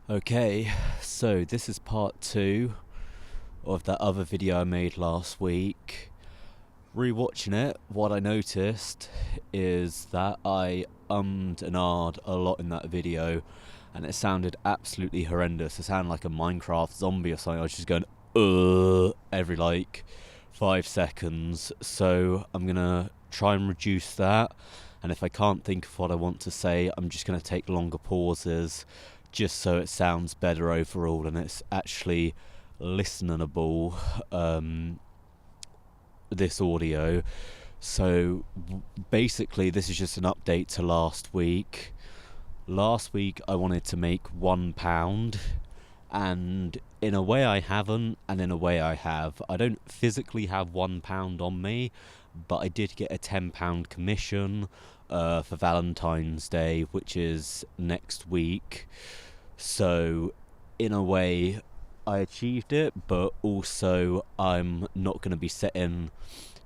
Okay, so this is part 2 of that other video I made last week. Rewatching it, what I noticed is that I and ahed a lot in that video, and it sounded absolutely horrendous. It sounded like a Minecraft zombie or something. I was just going every 5 seconds. So I'm gonna try and reduce that, and if I can't think of what I want to say, I'm just gonna take longer pauses just so it sounds better overall and it's actually listenable, this audio. So basically this is just an update to last week. Last week I wanted to make £1, and in a way I haven't, and in a way I have. I don't physically have £1 on me, but I did get a £10 commission for Valentine's Day, which is next week. So in a way I achieved it, but also I'm not going to be setting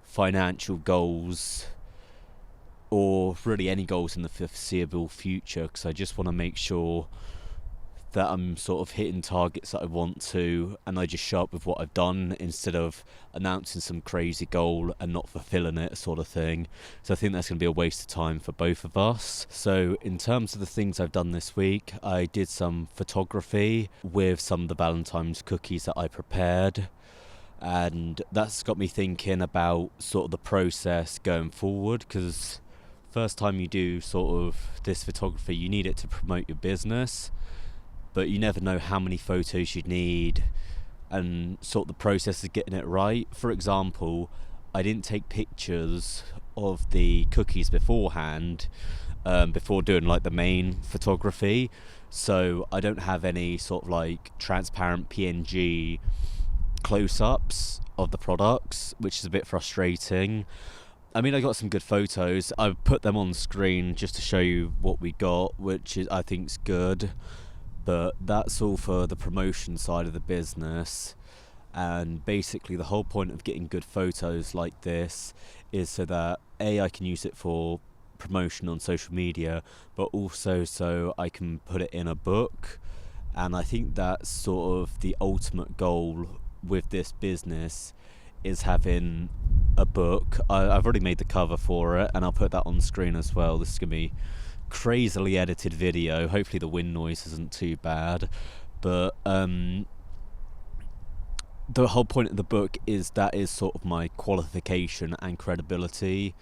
financial goals or really any goals in the foreseeable future, because I just want to make sure that I'm sort of hitting targets that I want to, and I just show up with what I've done instead of announcing some crazy goal and not fulfilling it, sort of thing. So I think that's going to be a waste of time for both of us. So in terms of the things I've done this week, I did some photography with some of the Valentine's cookies that I prepared, and that's got me thinking about sort of the process going forward, because first time you do sort of this photography, you need it to promote your business, but you never know how many photos you'd need and sort of the process of getting it right. For example, I didn't take pictures of the cookies beforehand, before doing the main photography, so I don't have any sort of transparent PNG close-ups of the products, which is a bit frustrating. I mean, I got some good photos. I've put them on screen just to show you what we got, which is, I think, is good. But that's all for the promotion side of the business. And basically the whole point of getting good photos like this is so that I can use it for promotion on social media, but also so I can put it in a book. And I think that's sort of the ultimate goal with this business, is having a book. I've already made the cover for it, and I'll put that on screen as well. This is going to be crazily edited video. Hopefully the wind noise isn't too bad, but the whole point of the book is that is sort of my qualification and credibility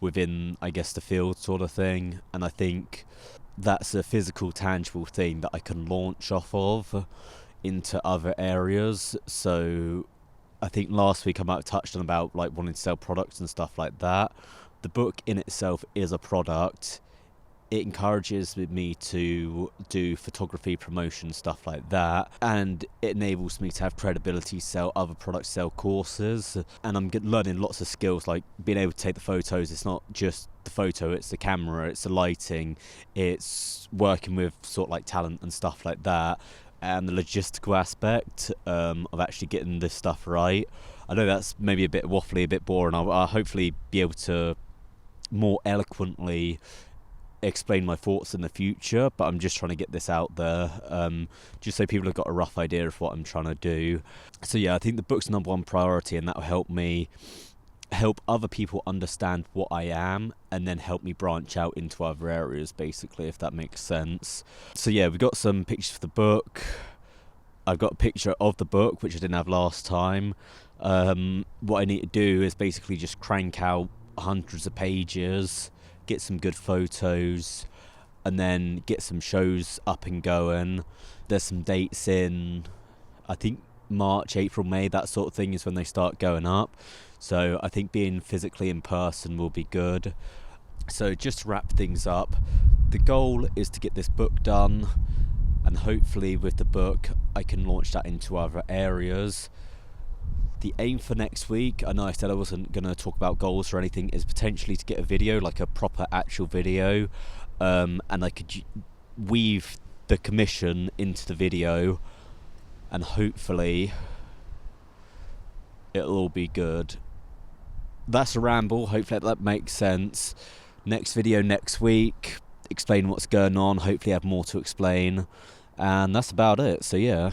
within, I guess, the field, sort of thing. And I think that's a physical, tangible thing that I can launch off of into other areas. So I think last week I might have touched on about wanting to sell products and stuff like that. The book in itself is a product. It encourages me to do photography, promotion, stuff like that, and it enables me to have credibility, sell other products, sell courses, and I'm learning lots of skills, like being able to take the photos. It's not just the photo, it's the camera, it's the lighting, it's working with sort of talent and stuff like that, and the logistical aspect of actually getting this stuff right. I know that's maybe a bit waffly, a bit boring. I'll hopefully be able to more eloquently explain my thoughts in the future, but I'm just trying to get this out there, just so people have got a rough idea of what I'm trying to do. So yeah, I think the book's number one priority, and that will help me help other people understand what I am, and then help me branch out into other areas, basically, if that makes sense. So yeah, we've got some pictures for the book. I've got a picture of the book, which I didn't have last time. What I need to do is basically just crank out hundreds of pages, get some good photos, and then get some shows up and going. There's some dates in, I think, March, April, May, that sort of thing is when they start going up. So I think being physically in person will be good. So just to wrap things up, the goal is to get this book done, and hopefully with the book I can launch that into other areas. The aim for next week, I know I said I wasn't going to talk about goals or anything, is potentially to get a video, like a proper actual video, and I could weave the commission into the video, and hopefully it'll all be good. That's a ramble, hopefully that makes sense. Next video next week, explain what's going on, hopefully I have more to explain, And that's about it. So yeah.